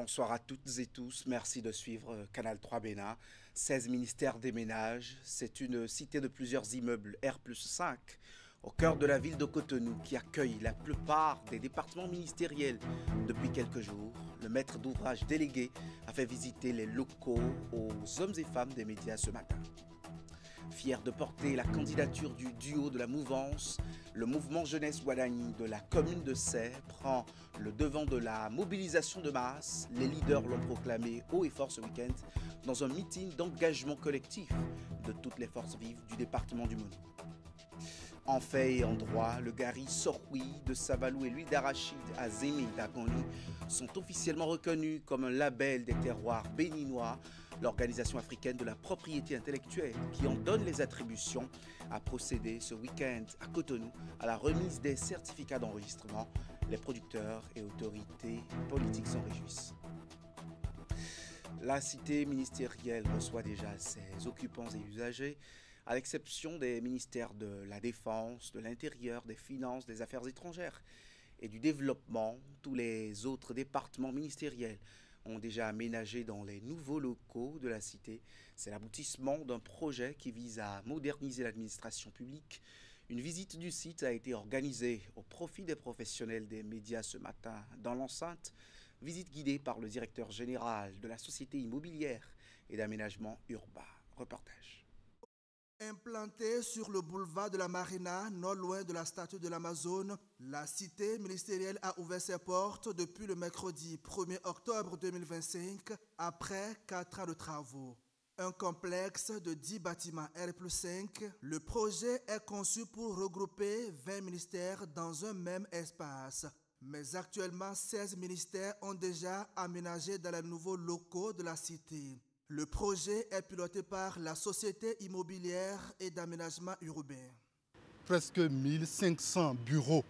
Bonsoir à toutes et tous, merci de suivre Canal 3 Bénin. 16 ministères déménagent, c'est une cité de plusieurs immeubles R+5 au cœur de la ville de Cotonou qui accueille la plupart des départements ministériels. Depuis quelques jours, le maître d'ouvrage délégué a fait visiter les locaux aux hommes et femmes des médias ce matin. Fier de porter la candidature du duo de la mouvance, le mouvement Jeunesse Guadagni de la commune de Say prend le devant de la mobilisation de masse. Les leaders l'ont proclamé haut et fort ce week-end dans un meeting d'engagement collectif de toutes les forces vives du département du Mono. En fait et en droit, le Gari Sorwi de Savalou et l'huile d'arachide à Zémé d'Agoni sont officiellement reconnus comme un label des terroirs béninois. L'Organisation africaine de la propriété intellectuelle, qui en donne les attributions, a procédé ce week-end à Cotonou à la remise des certificats d'enregistrement. Les producteurs et autorités politiques s'en réjouissent. La cité ministérielle reçoit déjà ses occupants et usagers, à l'exception des ministères de la Défense, de l'Intérieur, des Finances, des Affaires étrangères et du Développement. Tous les autres départements ministériels ont déjà aménagé dans les nouveaux locaux de la cité. C'est l'aboutissement d'un projet qui vise à moderniser l'administration publique. Une visite du site a été organisée au profit des professionnels des médias ce matin dans l'enceinte. Visite guidée par le directeur général de la Société immobilière et d'aménagement urbain. Reportage. Implantée sur le boulevard de la Marina, non loin de la statue de l'Amazone, la cité ministérielle a ouvert ses portes depuis le mercredi 1er octobre 2025, après 4 ans de travaux. Un complexe de 10 bâtiments R+5, le projet est conçu pour regrouper 20 ministères dans un même espace. Mais actuellement, 16 ministères ont déjà aménagé dans les nouveaux locaux de la cité. Le projet est piloté par la Société immobilière et d'aménagement urbain. Presque 1500 bureaux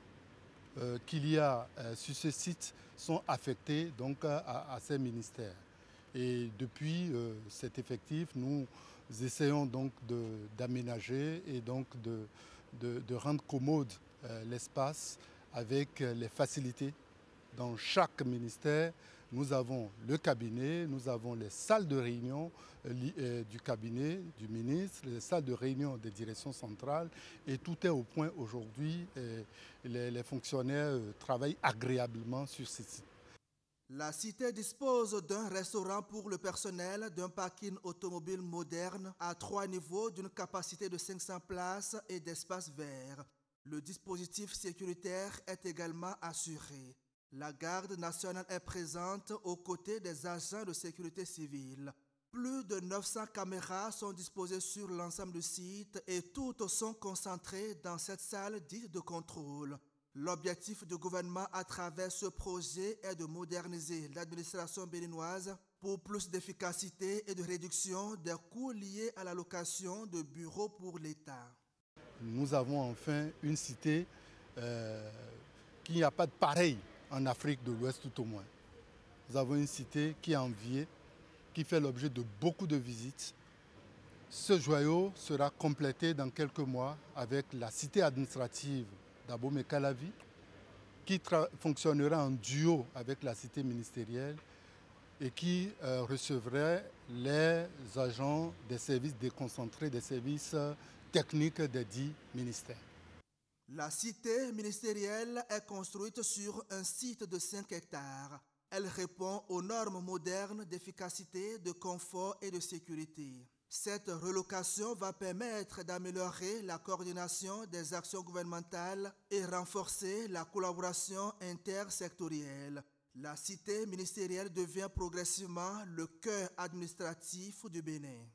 qu'il y a sur ce site sont affectés donc, à ces ministères. Et depuis cet effectif, nous essayons donc d'aménager et donc de rendre commode l'espace avec les facilités. Dans chaque ministère, nous avons le cabinet, nous avons les salles de réunion du cabinet du ministre, les salles de réunion des directions centrales et tout est au point aujourd'hui. Les fonctionnaires travaillent agréablement sur ce site. La cité dispose d'un restaurant pour le personnel, d'un parking automobile moderne à 3 niveaux d'une capacité de 500 places et d'espaces verts. Le dispositif sécuritaire est également assuré. La garde nationale est présente aux côtés des agents de sécurité civile. Plus de 900 caméras sont disposées sur l'ensemble du site et toutes sont concentrées dans cette salle dite de contrôle. L'objectif du gouvernement à travers ce projet est de moderniser l'administration béninoise pour plus d'efficacité et de réduction des coûts liés à la location de bureaux pour l'État. Nous avons enfin une cité qui n'y a pas de pareil en Afrique de l'Ouest tout au moins. Nous avons une cité qui est enviée, qui fait l'objet de beaucoup de visites. Ce joyau sera complété dans quelques mois avec la cité administrative d'Abomey-Calavi, qui fonctionnera en duo avec la cité ministérielle et qui recevrait les agents des services déconcentrés, des services techniques des 10 ministères. La cité ministérielle est construite sur un site de 5 hectares. Elle répond aux normes modernes d'efficacité, de confort et de sécurité. Cette relocation va permettre d'améliorer la coordination des actions gouvernementales et renforcer la collaboration intersectorielle. La cité ministérielle devient progressivement le cœur administratif du Bénin.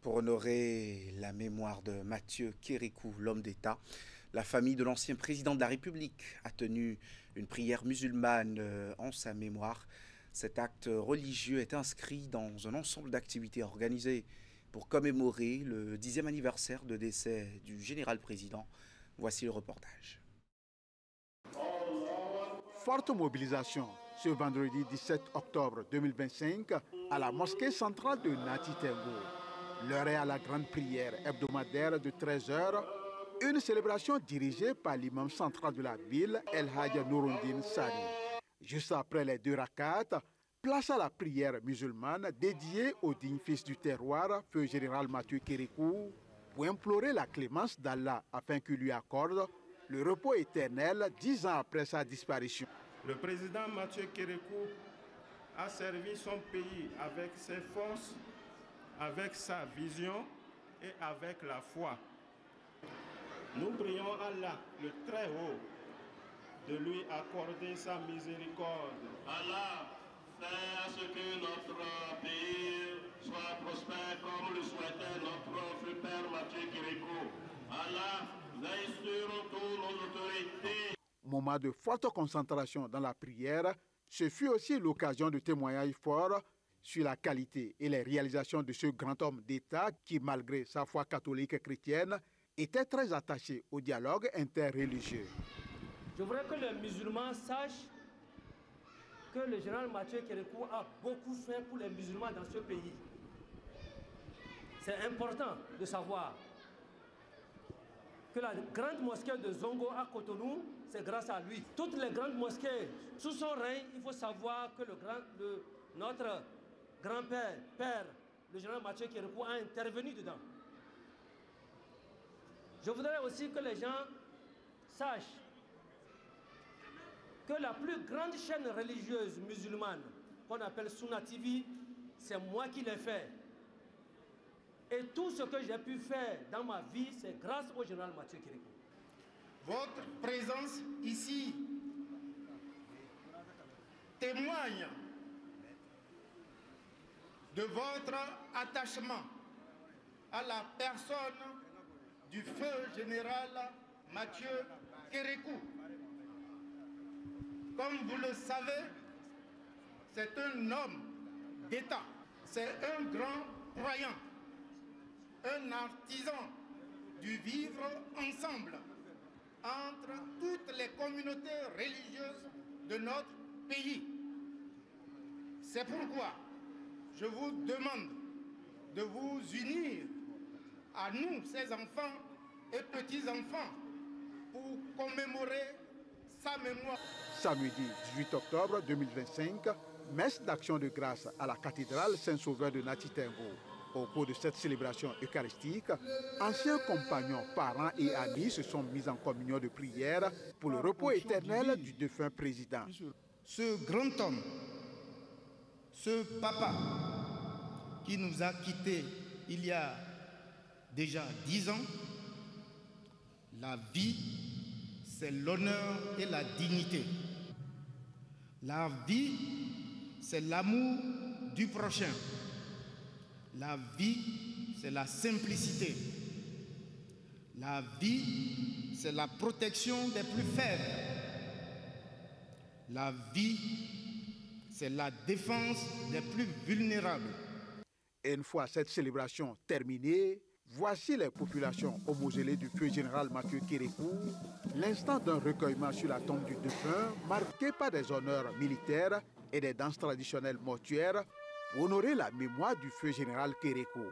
Pour honorer la mémoire de Mathieu Kérékou, l'homme d'État, la famille de l'ancien président de la République a tenu une prière musulmane en sa mémoire. Cet acte religieux est inscrit dans un ensemble d'activités organisées pour commémorer le 10e anniversaire de décès du général président. Voici le reportage. Forte mobilisation ce vendredi 17 octobre 2025 à la mosquée centrale de Nati Tengo. L'heure est à la grande prière hebdomadaire de 13h, une célébration dirigée par l'imam central de la ville, El Hadj Nouroudine Sani. Juste après les 2 rakats, Place à la prière musulmane dédiée au digne fils du terroir, feu général Mathieu Kérékou, pour implorer la clémence d'Allah afin qu'il lui accorde le repos éternel 10 ans après sa disparition. Le président Mathieu Kérékou a servi son pays avec ses forces, avec sa vision et avec la foi. Nous prions Allah, le Très-Haut, de lui accorder sa miséricorde. Allah fait à ce que notre pays soit prospère comme le souhaitait notre père Mathieu Kérékou. Allah veille sur toutes nos autorités. Moment de forte concentration dans la prière, ce fut aussi l'occasion de témoignages forts sur la qualité et les réalisations de ce grand homme d'État qui, malgré sa foi catholique et chrétienne, était très attaché au dialogue interreligieux. Je voudrais que les musulmans sachent que le général Mathieu Kérékou a beaucoup fait pour les musulmans dans ce pays. C'est important de savoir que la grande mosquée de Zongo à Cotonou, c'est grâce à lui. Toutes les grandes mosquées, sous son règne, il faut savoir que notre grand-père, père, le général Mathieu Kérékou a intervenu dedans. Je voudrais aussi que les gens sachent que la plus grande chaîne religieuse musulmane, qu'on appelle Sunna TV, c'est moi qui l'ai fait. Et tout ce que j'ai pu faire dans ma vie, c'est grâce au général Mathieu Kérékou. Votre présence ici témoigne de votre attachement à la personne du feu général Mathieu Kérékou. Comme vous le savez, c'est un homme d'État, c'est un grand croyant, un artisan du vivre ensemble entre toutes les communautés religieuses de notre pays. C'est pourquoi je vous demande de vous unir à nous, ces enfants et petits-enfants, pour commémorer sa mémoire. Samedi 18 octobre 2025, messe d'action de grâce à la cathédrale Saint-Sauveur de Natitengo. Au cours de cette célébration eucharistique, anciens compagnons, parents et amis se sont mis en communion de prière pour le repos éternel du défunt président. Ce grand homme, ce papa qui nous a quittés il y a déjà 10 ans, la vie, c'est l'honneur et la dignité. La vie, c'est l'amour du prochain. La vie, c'est la simplicité. La vie, c'est la protection des plus faibles. La vie, c'est la défense des plus vulnérables. Et une fois cette célébration terminée, voici les populations au mausolée du feu général Mathieu Kérékou, l'instant d'un recueillement sur la tombe du défunt, marqué par des honneurs militaires et des danses traditionnelles mortuaires, pour honorer la mémoire du feu général Kérékou.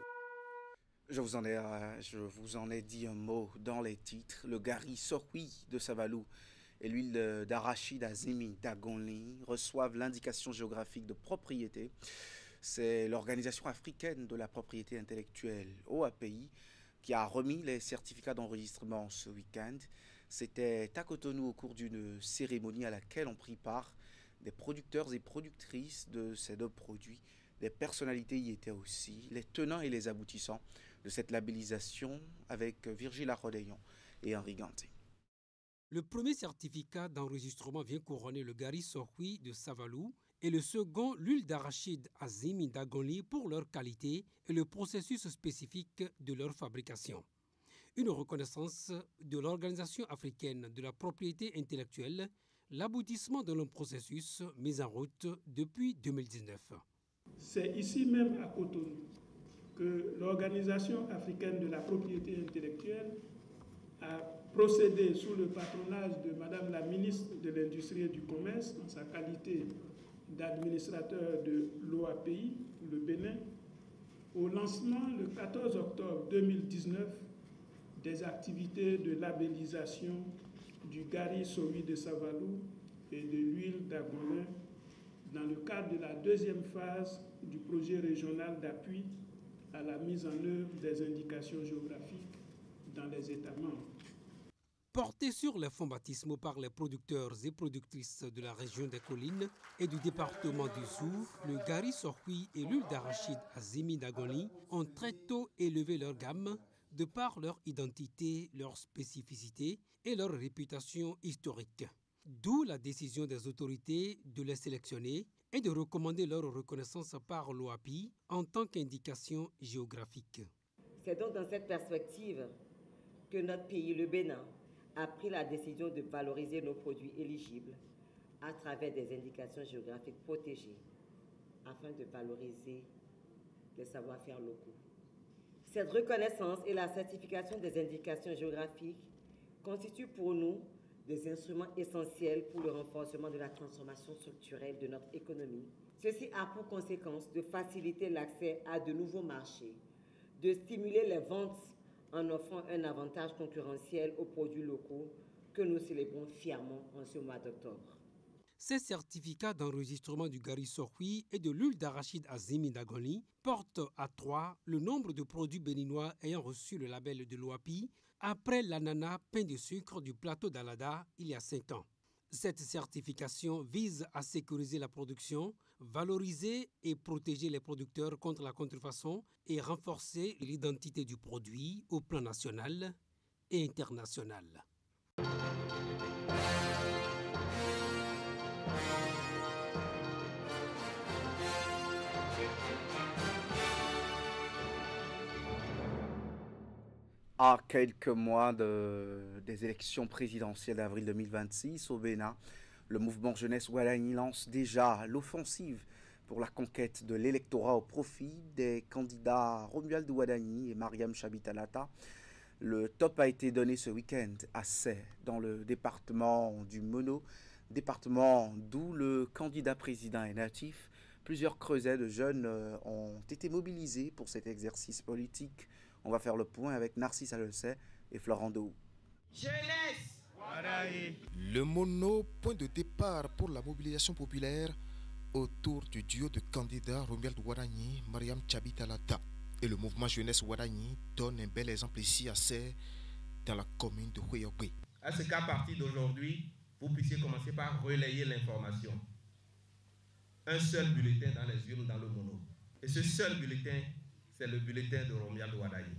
Je vous en ai dit un mot dans les titres. Le Gari Sohui de Savalou et l'huile d'arachide Azimi d'Agonli reçoivent l'indication géographique de propriété. C'est l'Organisation africaine de la propriété intellectuelle, OAPI, qui a remis les certificats d'enregistrement ce week-end. C'était à Cotonou au cours d'une cérémonie à laquelle ont pris part des producteurs et productrices de ces deux produits. Des personnalités y étaient aussi, les tenants et les aboutissants de cette labellisation avec Virgile Arrodeillon et Henri Ganté. Le premier certificat d'enregistrement vient couronner le Gari Sohui de Savalou et le second, l'huile d'arachide Azimi d'Agonli pour leur qualité et le processus spécifique de leur fabrication. Une reconnaissance de l'Organisation africaine de la propriété intellectuelle, l'aboutissement de long processus mis en route depuis 2019. C'est ici même à Cotonou que l'Organisation africaine de la propriété intellectuelle a procédé sous le patronage de Madame la ministre de l'Industrie et du Commerce, en sa qualité d'administrateur de l'OAPI, le Bénin, au lancement le 14 octobre 2019 des activités de labellisation du Gari Sohui de Savalou et de l'huile d'Agonlin dans le cadre de la deuxième phase du projet régional d'appui à la mise en œuvre des indications géographiques dans les États membres. Porté sur les fonds baptismaux par les producteurs et productrices de la région des collines et du département du Souf, le Gari Sorgui et l'huile d'arachide Azimi Dagoli ont très tôt élevé leur gamme de par leur identité, leur spécificité et leur réputation historique. D'où la décision des autorités de les sélectionner et de recommander leur reconnaissance par l'OAPI en tant qu'indication géographique. C'est donc dans cette perspective que notre pays, le Bénin, a pris la décision de valoriser nos produits éligibles à travers des indications géographiques protégées afin de valoriser les savoir-faire locaux. Cette reconnaissance et la certification des indications géographiques constituent pour nous des instruments essentiels pour le renforcement de la transformation structurelle de notre économie. Ceci a pour conséquence de faciliter l'accès à de nouveaux marchés, de stimuler les ventes en offrant un avantage concurrentiel aux produits locaux que nous célébrons fièrement en ce mois d'octobre. Ces certificats d'enregistrement du Gari Sorgui et de l'huile d'arachide Azimi Dagoli portent à 3 le nombre de produits béninois ayant reçu le label de l'OAPI après l'ananas pain de sucre du plateau d'Alada il y a 5 ans. Cette certification vise à sécuriser la production, valoriser et protéger les producteurs contre la contrefaçon et renforcer l'identité du produit au plan national et international. À quelques mois des élections présidentielles d'avril 2026 au Bénin, le mouvement Jeunesse Ouadani lance déjà l'offensive pour la conquête de l'électorat au profit des candidats Romuald Ouadani et Mariam Chabi-Talata. Le top a été donné ce week-end à Sey, dans le département du Mono, département d'où le candidat président est natif. Plusieurs creusets de jeunes ont été mobilisés pour cet exercice politique. On va faire le point avec Narcisse Alessé et Florent Dou. Jeunesse Ouadani. Le Mono, point de départ pour la mobilisation populaire autour du duo de candidats Romuald Ouadani, Mariam Chabi-Talata. Et le mouvement Jeunesse Ouadani donne un bel exemple ici à Sey, dans la commune de Houéopé. À ce qu'à partir d'aujourd'hui, vous puissiez commencer par relayer l'information. Un seul bulletin dans les urnes dans le Mono. Et ce seul bulletin, c'est le bulletin de Romuald Ouadani.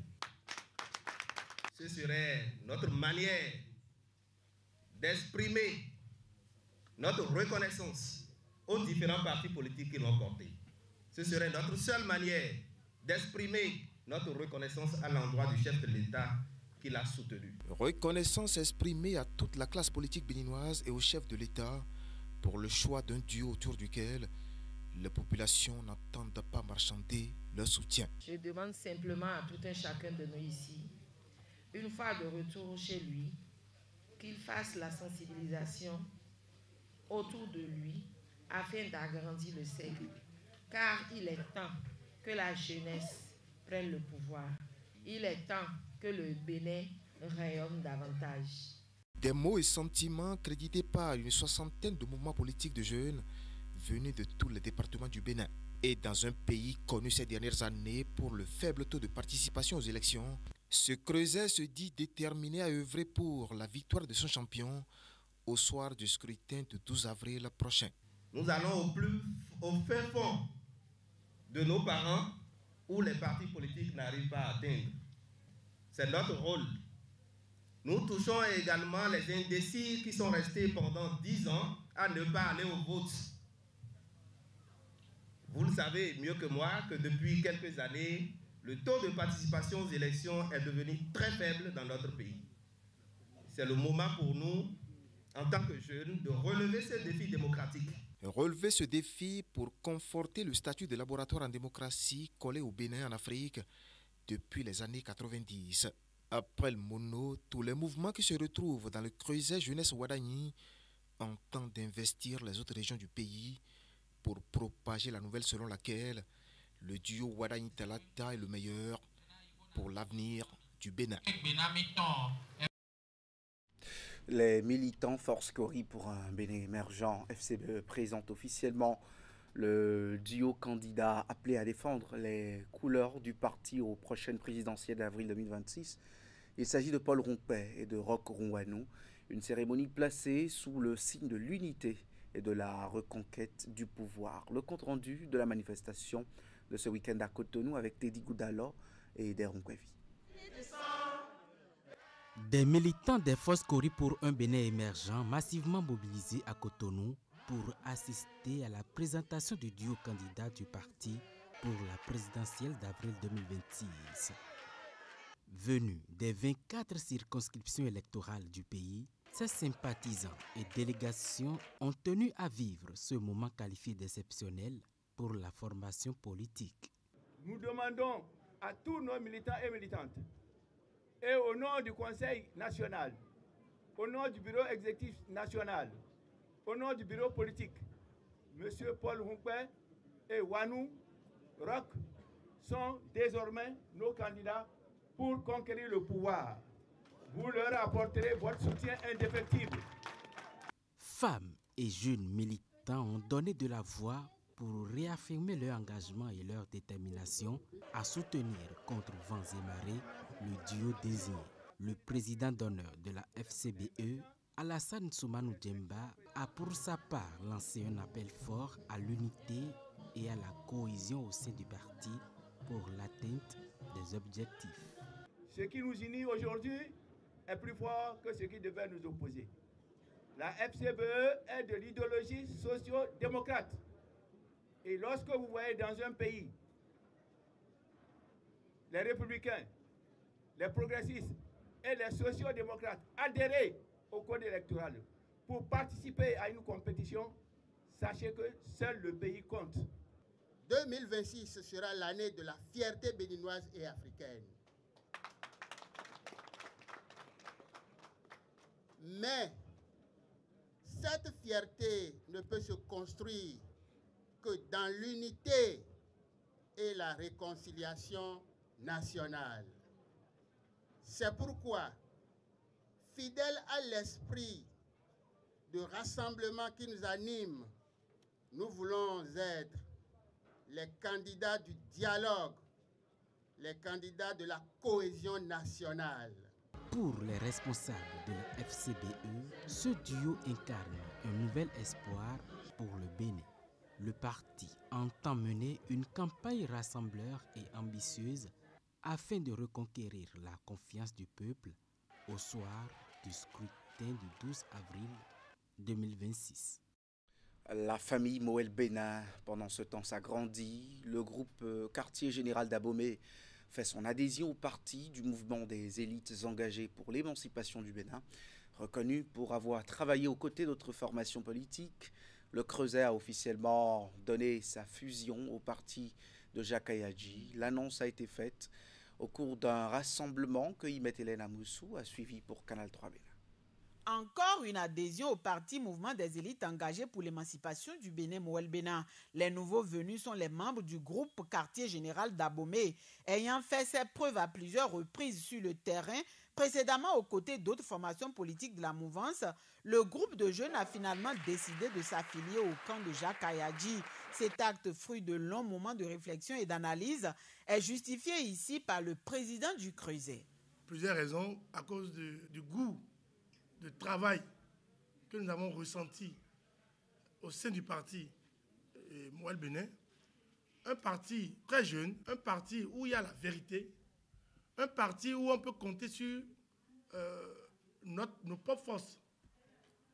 Ce serait notre manière d'exprimer notre reconnaissance aux différents partis politiques qui l'ont porté. Ce serait notre seule manière d'exprimer notre reconnaissance à l'endroit du chef de l'État qui l'a soutenu. Reconnaissance exprimée à toute la classe politique béninoise et au chef de l'État pour le choix d'un duo autour duquel les populations n'entendent pas marchander leur soutien. Je demande simplement à tout un chacun de nous ici, une fois de retour chez lui, qu'il fasse la sensibilisation autour de lui afin d'agrandir le cercle. Car il est temps que la jeunesse prenne le pouvoir. Il est temps que le Bénin rayonne davantage. Des mots et sentiments crédités par une soixantaine de mouvements politiques de jeunes venus de tous les départements du Bénin. Et dans un pays connu ces dernières années pour le faible taux de participation aux élections, ce creuset se dit déterminé à œuvrer pour la victoire de son champion au soir du scrutin du 12 avril prochain. Nous allons au fin fond de nos parents où les partis politiques n'arrivent pas à atteindre. C'est notre rôle. Nous touchons également les indécis qui sont restés pendant 10 ans à ne pas aller au vote. Vous le savez mieux que moi que depuis quelques années, le taux de participation aux élections est devenu très faible dans notre pays. C'est le moment pour nous, en tant que jeunes, de relever ce défi démocratique. Relever ce défi pour conforter le statut de laboratoire en démocratie collé au Bénin en Afrique depuis les années 90. Après le Mono, tous les mouvements qui se retrouvent dans le creuset Jeunesse Ouadani entendent investir les autres régions du pays pour propager la nouvelle selon laquelle le duo Ouadani-Talata est le meilleur pour l'avenir du Bénin. Les militants Force Cori pour un Bénin émergent, FCBE, présentent officiellement Le duo candidat appelé à défendre les couleurs du parti aux prochaines présidentielles d'avril 2026. Il s'agit de Paul Rompet et de Roch Rouanou, une cérémonie placée sous le signe de l'unité et de la reconquête du pouvoir. Le compte-rendu de la manifestation de ce week-end à Cotonou avec Teddy Goudalo et Deron Kwevi. Des militants des forces Kori pour un Bénin émergent massivement mobilisés à Cotonou pour assister à la présentation du duo candidat du parti pour la présidentielle d'avril 2026. Venus des 24 circonscriptions électorales du pays, ces sympathisants et délégations ont tenu à vivre ce moment qualifié d'exceptionnel pour la formation politique. Nous demandons à tous nos militants et militantes, et au nom du Conseil national, au nom du bureau exécutif national, au nom du bureau politique, M. Paul Rompet et Wanou Roch sont désormais nos candidats pour conquérir le pouvoir. Vous leur apporterez votre soutien indéfectible. Femmes et jeunes militants ont donné de la voix pour réaffirmer leur engagement et leur détermination à soutenir contre vents et marées le duo désigné. Le président d'honneur de la FCBE, Alassane Soumanou Djemba, a pour sa part lancé un appel fort à l'unité et à la cohésion au sein du parti pour l'atteinte des objectifs. Ce qui nous unit aujourd'hui est plus fort que ce qui devait nous opposer. La FCBE est de l'idéologie socio-démocrate. Et lorsque vous voyez dans un pays les républicains, les progressistes et les socio-démocrates adhérer au code électoral pour participer à une compétition, sachez que seul le pays compte. 2026 sera l'année de la fierté béninoise et africaine. Mais cette fierté ne peut se construire que dans l'unité et la réconciliation nationale. C'est pourquoi, fidèles à l'esprit de rassemblement qui nous anime, nous voulons être les candidats du dialogue, les candidats de la cohésion nationale. Pour les responsables de la FCBE, ce duo incarne un nouvel espoir pour le Bénin. Le parti entend mener une campagne rassembleur et ambitieuse afin de reconquérir la confiance du peuple au soir du scrutin du 12 avril 2026. La famille Moël Bénin, pendant ce temps, s'agrandit. Le groupe Quartier Général d'Abomey fait son adhésion au parti du mouvement des élites engagées pour l'émancipation du Bénin. Reconnu pour avoir travaillé aux côtés d'autres formations politiques, le Creuset a officiellement donné sa fusion au parti de Jacques Ayadji. L'annonce a été faite au cours d'un rassemblement que Imet Hélène Amoussou a suivi pour Canal 3 Bénin. Encore une adhésion au parti mouvement des élites engagées pour l'émancipation du Bénin Moël Bénin. Les nouveaux venus sont les membres du groupe Quartier Général d'Abomey, ayant fait ses preuves à plusieurs reprises sur le terrain. Précédemment, aux côtés d'autres formations politiques de la mouvance, le groupe de jeunes a finalement décidé de s'affilier au camp de Jacques Ayadji. Cet acte, fruit de longs moments de réflexion et d'analyse, est justifié ici par le président du Creuset. Plusieurs raisons, à cause du goût de travail que nous avons ressenti au sein du parti Moël Bénin, un parti très jeune, un parti où il y a la vérité, un parti où on peut compter sur nos propres forces,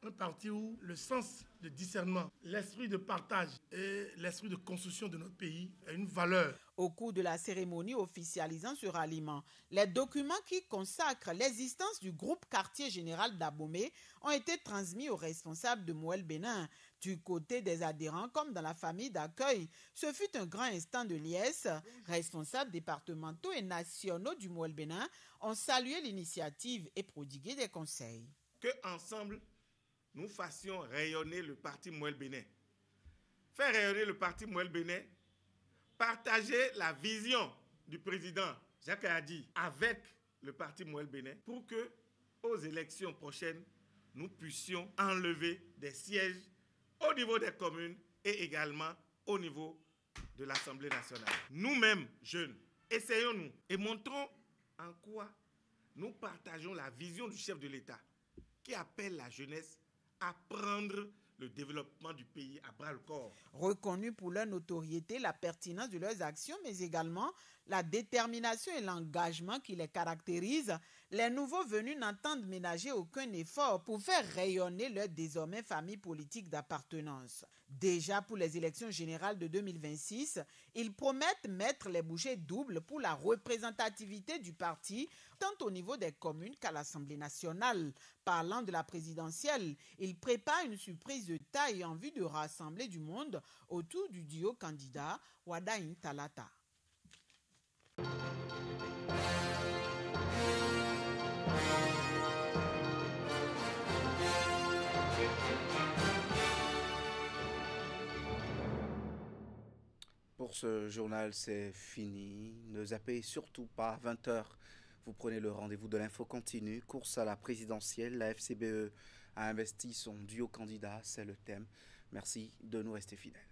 un parti où le sens de discernement, l'esprit de partage et l'esprit de construction de notre pays est une valeur. Au cours de la cérémonie officialisant ce ralliement, les documents qui consacrent l'existence du groupe Quartier Général d'Abomey ont été transmis aux responsables de Moël Bénin. Du côté des adhérents comme dans la famille d'accueil, ce fut un grand instant de liesse. Responsables départementaux et nationaux du Moël Bénin ont salué l'initiative et prodigué des conseils. Que ensemble, nous fassions rayonner le parti Moël Bénin. Faire rayonner le parti Moël Bénin, partager la vision du président Jacques Ayadji avec le parti Moël Bénin pour que, aux élections prochaines, nous puissions enlever des sièges au niveau des communes et également au niveau de l'Assemblée nationale. Nous-mêmes, jeunes, essayons-nous et montrons en quoi nous partageons la vision du chef de l'État qui appelle la jeunesse à prendre le développement du pays à bras-le-corps. Reconnus pour leur notoriété, la pertinence de leurs actions, mais également la détermination et l'engagement qui les caractérisent, les nouveaux venus n'entendent ménager aucun effort pour faire rayonner leur désormais famille politique d'appartenance. Déjà pour les élections générales de 2026, ils promettent mettre les bouchées doubles pour la représentativité du parti, tant au niveau des communes qu'à l'Assemblée nationale. Parlant de la présidentielle, ils préparent une surprise de taille en vue de rassembler du monde autour du duo candidat Wadaïn Talata. Pour ce journal, c'est fini. Ne zappez surtout pas à 20h. Vous prenez le rendez-vous de l'info continue. Course à la présidentielle. La FCBE a investi son duo candidat. C'est le thème. Merci de nous rester fidèles.